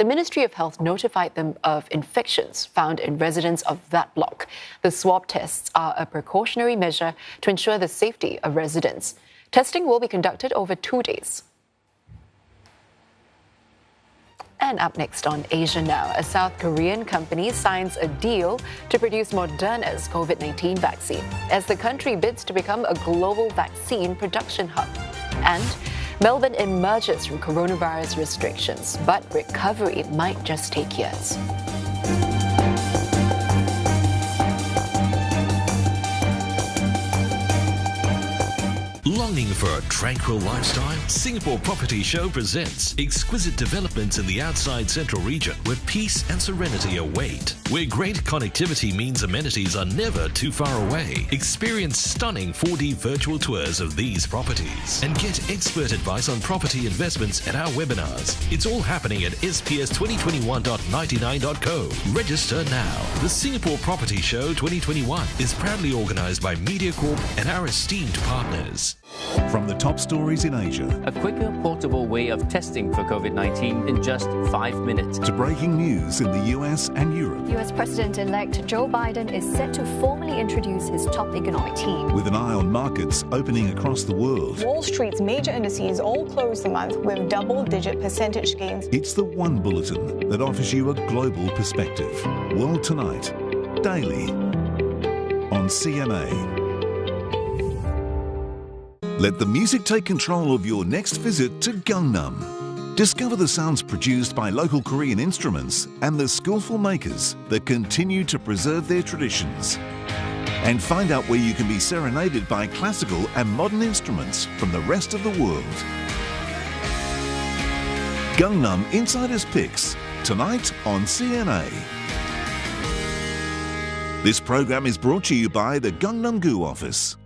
the Ministry of Health notified them of infections found in residents of that block. The swab tests are a precautionary measure to ensure the safety of residents. Testing will be conducted over 2 days. And up next on Asia Now, a South Korean company signs a deal to produce Moderna's COVID-19 vaccine as the country bids to become a global vaccine production hub. And Melbourne emerges from coronavirus restrictions, but recovery might just take years. Longing for a tranquil lifestyle? Singapore Property Show presents exquisite developments in the outside central region where peace and serenity await. Where great connectivity means amenities are never too far away. Experience stunning 4D virtual tours of these properties and get expert advice on property investments at our webinars. It's all happening at sps2021.99.co. Register now. The Singapore Property Show 2021 is proudly organised by MediaCorp and our esteemed partners. From the top stories in Asia, a quicker, portable way of testing for COVID-19 in just 5 minutes, to breaking news in the US and Europe. US President-elect Joe Biden is set to formally introduce his top economic team. With an eye on markets opening across the world. Wall Street's major indices all closed the month with double-digit percentage gains. It's the one bulletin that offers you a global perspective. World Tonight, daily, on CMA. Let the music take control of your next visit to Gangnam. Discover the sounds produced by local Korean instruments and the skillful makers that continue to preserve their traditions. And find out where you can be serenaded by classical and modern instruments from the rest of the world. Gangnam Insiders Picks, tonight on CNA. This program is brought to you by the Gangnam-gu office.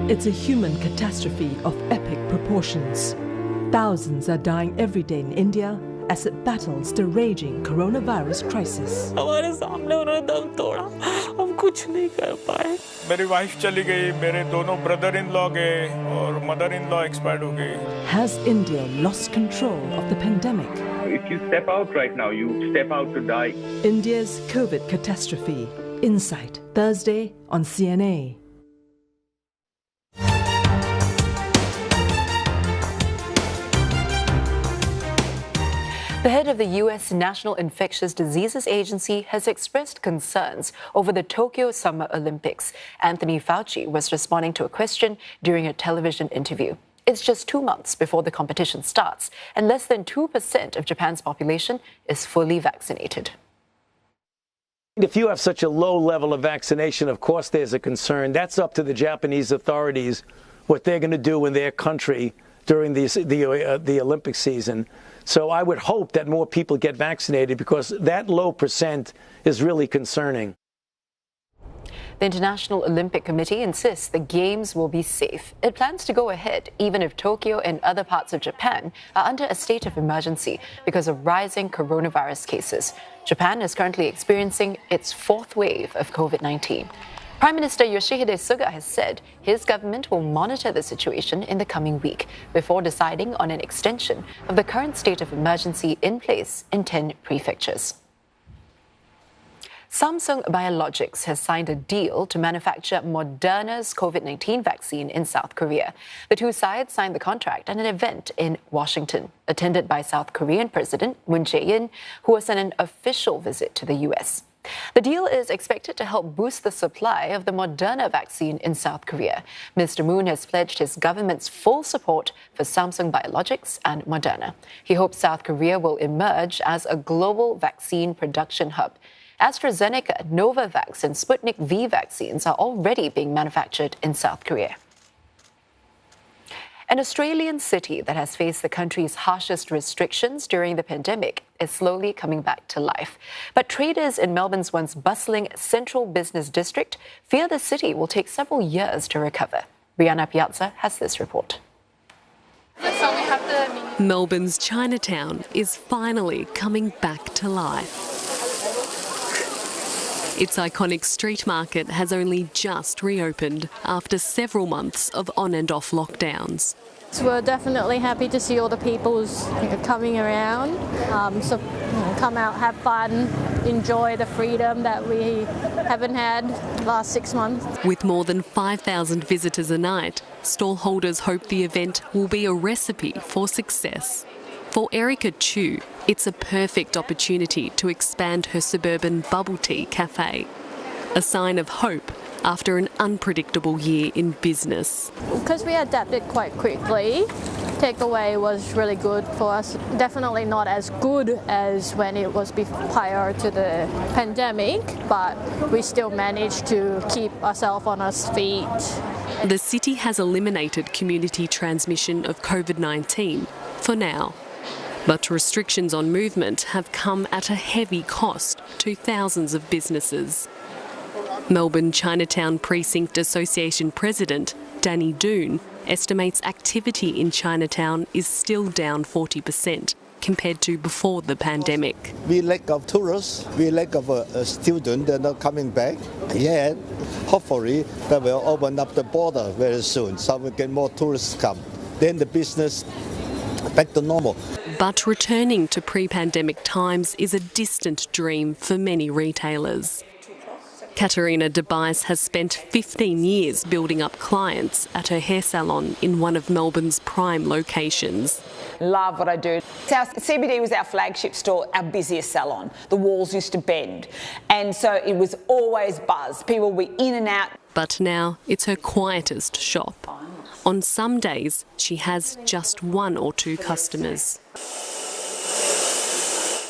It's a human catastrophe of epic proportions. Thousands are dying every day in India as it battles the raging coronavirus crisis. हमारे सामने उन्होंने दम तोड़ा, हम कुछ नहीं कर पाए. मेरी वाइफ चली गई, मेरे दोनों ब्रदर इन लॉ गए और मदर इन लॉ एक्सपायर्ड हो गई. Has India lost control of the pandemic? If you step out right now, you step out to die. India's COVID catastrophe. Insight, Thursday on CNA. The head of the U.S. National Infectious Diseases Agency has expressed concerns over the Tokyo Summer Olympics. Anthony Fauci was responding to a question during a television interview. It's just 2 months before the competition starts, and less than 2% of Japan's population is fully vaccinated. If you have such a low level of vaccination, of course there's a concern. That's up to the Japanese authorities, what they're going to do in their country during the Olympic season. So I would hope that more people get vaccinated because that low percent is really concerning. The International Olympic Committee insists the Games will be safe. It plans to go ahead even if Tokyo and other parts of Japan are under a state of emergency because of rising coronavirus cases. Japan is currently experiencing its 4th wave of COVID-19. Prime Minister Yoshihide Suga has said his government will monitor the situation in the coming week before deciding on an extension of the current state of emergency in place in 10 prefectures. Samsung Biologics has signed a deal to manufacture Moderna's COVID-19 vaccine in South Korea. The two sides signed the contract at an event in Washington, attended by South Korean President Moon Jae-in, who was on an official visit to the U.S. The deal is expected to help boost the supply of the Moderna vaccine in South Korea. Mr. Moon has pledged his government's full support for Samsung Biologics and Moderna. He hopes South Korea will emerge as a global vaccine production hub. AstraZeneca, Novavax, and Sputnik V vaccines are already being manufactured in South Korea. An Australian city that has faced the country's harshest restrictions during the pandemic is slowly coming back to life. But traders in Melbourne's once bustling central business district fear the city will take several years to recover. Brianna Piazza has this report. Melbourne's Chinatown is finally coming back to life. Its iconic street market has only just reopened after several months of on and off lockdowns. So we're definitely happy to see all the people coming around. Come out, have fun, enjoy the freedom that we haven't had the last 6 months. With more than 5,000 visitors a night, stallholders hope the event will be a recipe for success. For Erica Chu, it's a perfect opportunity to expand her suburban bubble tea cafe. A sign of hope after an unpredictable year in business. Because we adapted quite quickly, takeaway was really good for us. Definitely not as good as when it was prior to the pandemic, but we still managed to keep ourselves on our feet. The city has eliminated community transmission of COVID-19 for now. But restrictions on movement have come at a heavy cost to thousands of businesses. Melbourne Chinatown Precinct Association President Danny Doon estimates activity in Chinatown is still down 40% compared to before the pandemic. We lack of tourists, we lack of students, they're not coming back. Yet, hopefully, that will open up the border very soon so we get more tourists come. Then the business back to normal. But returning to pre-pandemic times is a distant dream for many retailers. Katerina DeBice has spent 15 years building up clients at her hair salon in one of Melbourne's prime locations. Love what I do. Our CBD was our flagship store, our busiest salon. The walls used to bend, and so it was always buzz. People were in and out. But now it's her quietest shop. On some days, she has just 1 or 2 customers.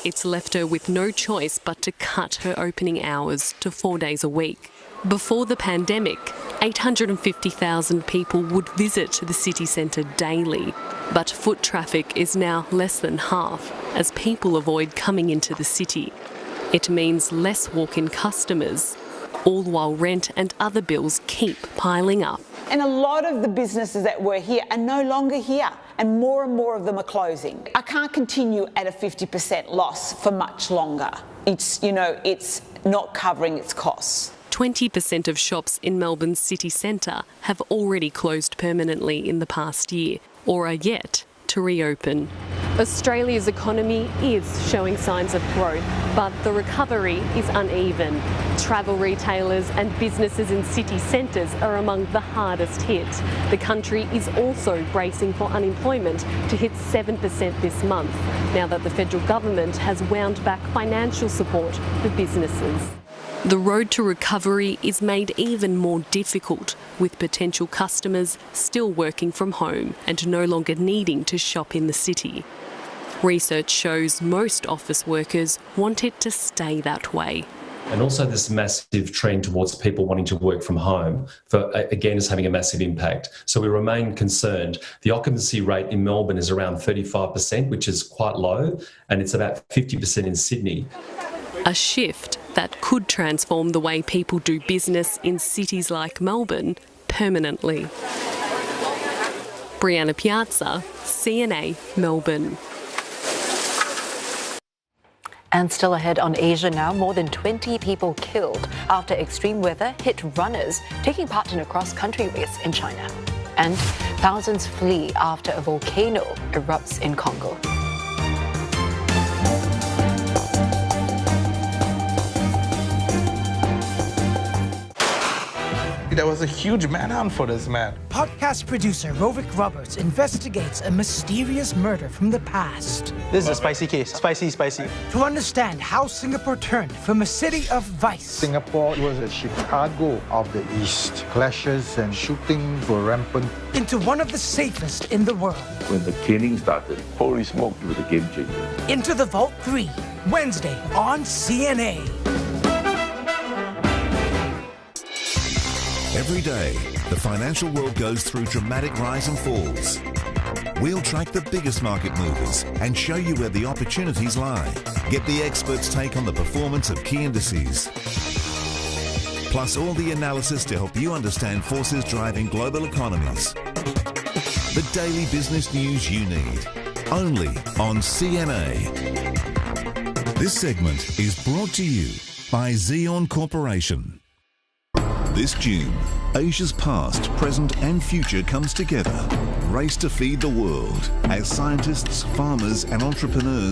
It's left her with no choice but to cut her opening hours to 4 days a week. Before the pandemic, 850,000 people would visit the city centre daily, but foot traffic is now less than half as people avoid coming into the city. It means less walk-in customers, all while rent and other bills keep piling up. And a lot of the businesses that were here are no longer here, and more of them are closing. I can't continue at a 50% loss for much longer. It's not covering its costs. 20% of shops in Melbourne's city centre have already closed permanently in the past year, or are yet to reopen. Australia's economy is showing signs of growth, but the recovery is uneven. Travel retailers and businesses in city centres are among the hardest hit. The country is also bracing for unemployment to hit 7% this month, now that the federal government has wound back financial support for businesses. The road to recovery is made even more difficult, with potential customers still working from home and no longer needing to shop in the city. Research shows most office workers want it to stay that way. And also this massive trend towards people wanting to work from home, again, is having a massive impact. So we remain concerned. The occupancy rate in Melbourne is around 35%, which is quite low, and it's about 50% in Sydney. A shift that could transform the way people do business in cities like Melbourne permanently. Brianna Piazza, CNA, Melbourne. And still ahead on Asia now, more than 20 people killed after extreme weather hit runners taking part in a cross-country race in China. And thousands flee after a volcano erupts in Congo. There was a huge manhunt for this man. Podcast producer Rovik Roberts investigates a mysterious murder from the past. This is a spicy case. Spicy. To understand how Singapore turned from a city of vice. Singapore was a Chicago of the East. Clashes and shootings were rampant. Into one of the safest in the world. When the killing started, holy smoke, it was a game changer. Into the Vault 3, Wednesday on CNA. Every day, the financial world goes through dramatic rise and falls. We'll track the biggest market movers and show you where the opportunities lie. Get the experts' take on the performance of key indices. Plus all the analysis to help you understand forces driving global economies. The daily business news you need. Only on CNA. This segment is brought to you by Xeon Corporation. This June, Asia's past, present and future comes together. Race to feed the world as scientists, farmers and entrepreneurs